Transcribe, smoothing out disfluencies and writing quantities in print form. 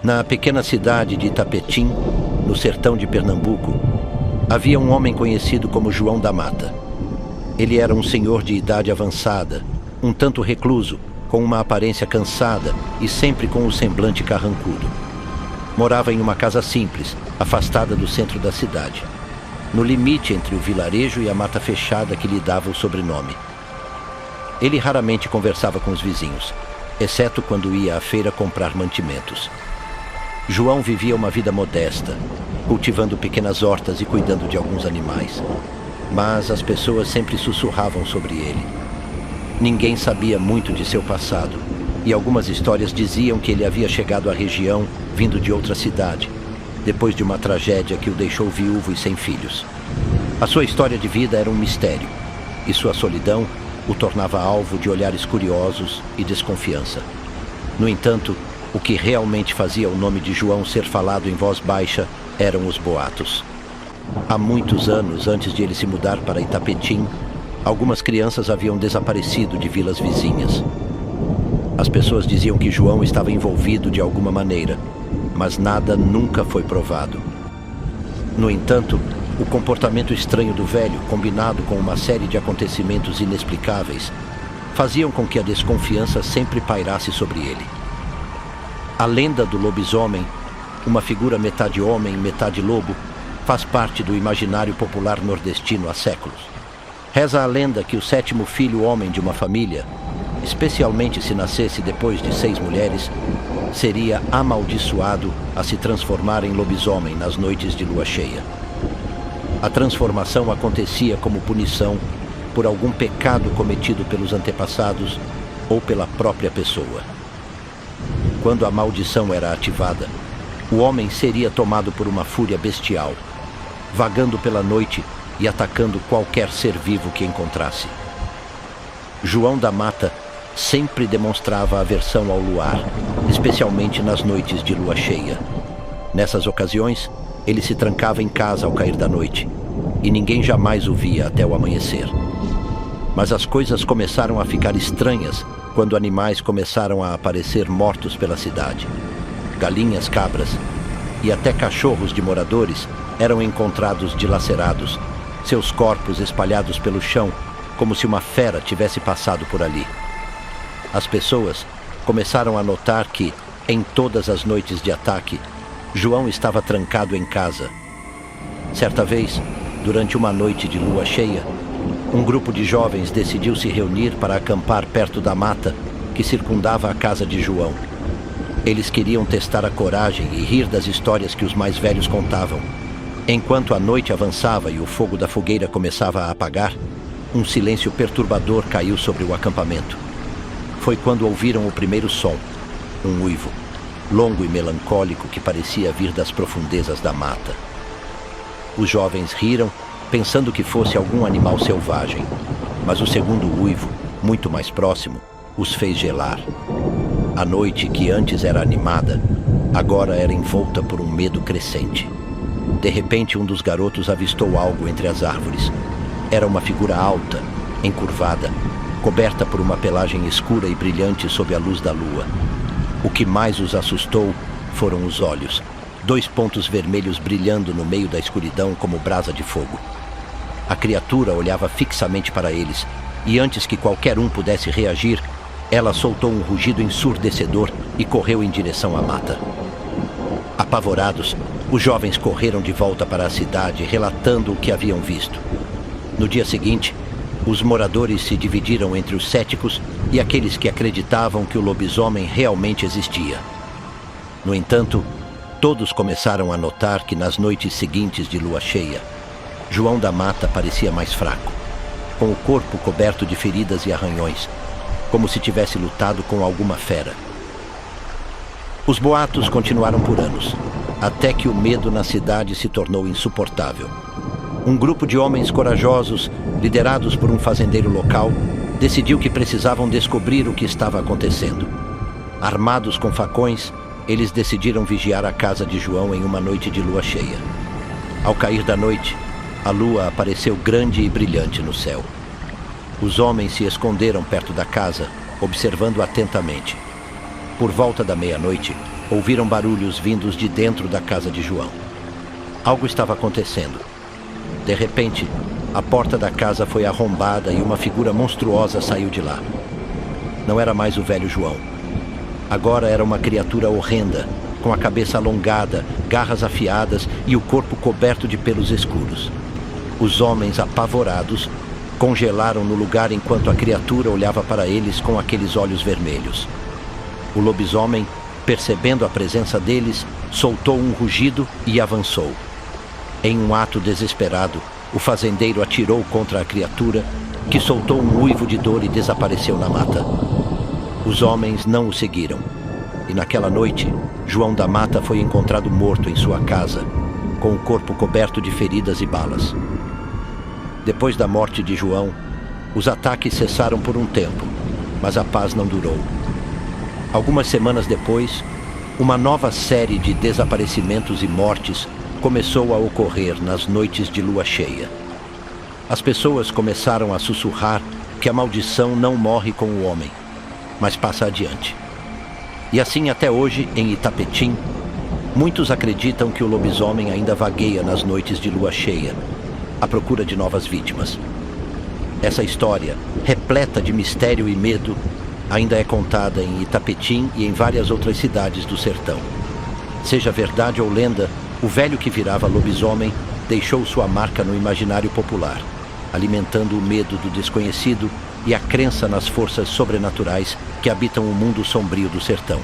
Na pequena cidade de Itapetim, no sertão de Pernambuco, havia um homem conhecido como João da Mata. Ele era um senhor de idade avançada, um tanto recluso, com uma aparência cansada e sempre com o semblante carrancudo. Morava em uma casa simples, afastada do centro da cidade, no limite entre o vilarejo e a mata fechada que lhe dava o sobrenome. Ele raramente conversava com os vizinhos, exceto quando ia à feira comprar mantimentos. João vivia uma vida modesta, cultivando pequenas hortas e cuidando de alguns animais. Mas as pessoas sempre sussurravam sobre ele. Ninguém sabia muito de seu passado, e algumas histórias diziam que ele havia chegado à região vindo de outra cidade, depois de uma tragédia que o deixou viúvo e sem filhos. A sua história de vida era um mistério, e sua solidão o tornava alvo de olhares curiosos e desconfiança. No entanto, o que realmente fazia o nome de João ser falado em voz baixa eram os boatos. Há muitos anos, antes de ele se mudar para Itapetim, algumas crianças haviam desaparecido de vilas vizinhas. As pessoas diziam que João estava envolvido de alguma maneira, mas nada nunca foi provado. No entanto, o comportamento estranho do velho, combinado com uma série de acontecimentos inexplicáveis, faziam com que a desconfiança sempre pairasse sobre ele. A lenda do lobisomem, uma figura metade homem, metade lobo, faz parte do imaginário popular nordestino há séculos. Reza a lenda que o sétimo filho homem de uma família, especialmente se nascesse depois de 6 mulheres, seria amaldiçoado a se transformar em lobisomem nas noites de lua cheia. A transformação acontecia como punição por algum pecado cometido pelos antepassados ou pela própria pessoa. Quando a maldição era ativada, o homem seria tomado por uma fúria bestial, vagando pela noite e atacando qualquer ser vivo que encontrasse. João da Mata sempre demonstrava aversão ao luar, especialmente nas noites de lua cheia. Nessas ocasiões, ele se trancava em casa ao cair da noite, e ninguém jamais o via até o amanhecer. Mas as coisas começaram a ficar estranhas quando animais começaram a aparecer mortos pela cidade. Galinhas, cabras e até cachorros de moradores eram encontrados dilacerados, seus corpos espalhados pelo chão, como se uma fera tivesse passado por ali. As pessoas começaram a notar que, em todas as noites de ataque, João estava trancado em casa. Certa vez, durante uma noite de lua cheia, um grupo de jovens decidiu se reunir para acampar perto da mata que circundava a casa de João. Eles queriam testar a coragem e rir das histórias que os mais velhos contavam. Enquanto a noite avançava e o fogo da fogueira começava a apagar, um silêncio perturbador caiu sobre o acampamento. Foi quando ouviram o primeiro som, um uivo, longo e melancólico que parecia vir das profundezas da mata. Os jovens riram, pensando que fosse algum animal selvagem, mas o segundo uivo, muito mais próximo, os fez gelar. A noite, que antes era animada, agora era envolta por um medo crescente. De repente, um dos garotos avistou algo entre as árvores. Era uma figura alta, encurvada, coberta por uma pelagem escura e brilhante sob a luz da lua. O que mais os assustou foram os olhos, 2 pontos vermelhos brilhando no meio da escuridão como brasa de fogo. A criatura olhava fixamente para eles, e antes que qualquer um pudesse reagir, ela soltou um rugido ensurdecedor e correu em direção à mata. Apavorados, os jovens correram de volta para a cidade, relatando o que haviam visto. No dia seguinte, os moradores se dividiram entre os céticos e aqueles que acreditavam que o lobisomem realmente existia. No entanto, todos começaram a notar que nas noites seguintes de lua cheia, João da Mata parecia mais fraco, com o corpo coberto de feridas e arranhões, como se tivesse lutado com alguma fera. Os boatos continuaram por anos, até que o medo na cidade se tornou insuportável. Um grupo de homens corajosos, liderados por um fazendeiro local, decidiu que precisavam descobrir o que estava acontecendo. Armados com facões, eles decidiram vigiar a casa de João em uma noite de lua cheia. Ao cair da noite, a lua apareceu grande e brilhante no céu. Os homens se esconderam perto da casa, observando atentamente. Por volta da meia-noite, ouviram barulhos vindos de dentro da casa de João. Algo estava acontecendo. De repente, a porta da casa foi arrombada e uma figura monstruosa saiu de lá. Não era mais o velho João. Agora era uma criatura horrenda, com a cabeça alongada, garras afiadas e o corpo coberto de pelos escuros. Os homens, apavorados, congelaram no lugar enquanto a criatura olhava para eles com aqueles olhos vermelhos. O lobisomem, percebendo a presença deles, soltou um rugido e avançou. Em um ato desesperado, o fazendeiro atirou contra a criatura, que soltou um uivo de dor e desapareceu na mata. Os homens não o seguiram, e naquela noite, João da Mata foi encontrado morto em sua casa, com o corpo coberto de feridas e balas. Depois da morte de João, os ataques cessaram por um tempo, mas a paz não durou. Algumas semanas depois, uma nova série de desaparecimentos e mortes começou a ocorrer nas noites de lua cheia. As pessoas começaram a sussurrar que a maldição não morre com o homem, mas passa adiante. E assim até hoje, em Itapetim, muitos acreditam que o lobisomem ainda vagueia nas noites de lua cheia, à procura de novas vítimas. Essa história, repleta de mistério e medo, ainda é contada em Itapetim e em várias outras cidades do sertão. Seja verdade ou lenda, o velho que virava lobisomem deixou sua marca no imaginário popular, alimentando o medo do desconhecido e a crença nas forças sobrenaturais que habitam o mundo sombrio do sertão.